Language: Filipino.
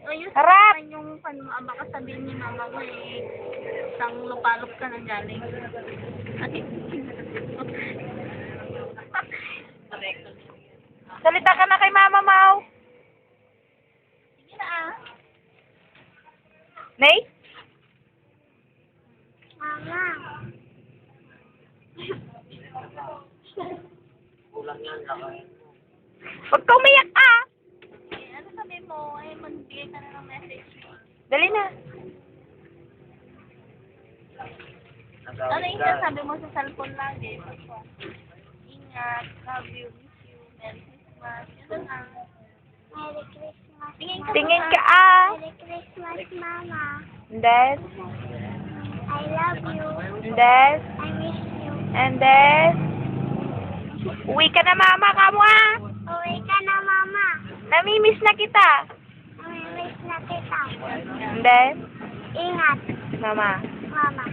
ayos Harap! naman yung baka sabihin ni mama mo isang lupalop ka na galing. Salita ka na kay Mama Mau. Sige na Nay? Mama. Huwag ka umiyak Ano sabi mo? Magbigay ka na ng message mo. Dali na. Ano yung sabi mo sa cellphone lagi? Ingat, love you, miss you, Merry Christmas. Yun na. Merry Christmas. Tingin ka Merry Christmas, Mama. And then? I love you. And then? I miss you. And then? Uwi ka na, Mama, kamo Uwi ka na, Mama. Namimiss na kita. Namimiss na kita. And then? Ingat, Mama. Mama.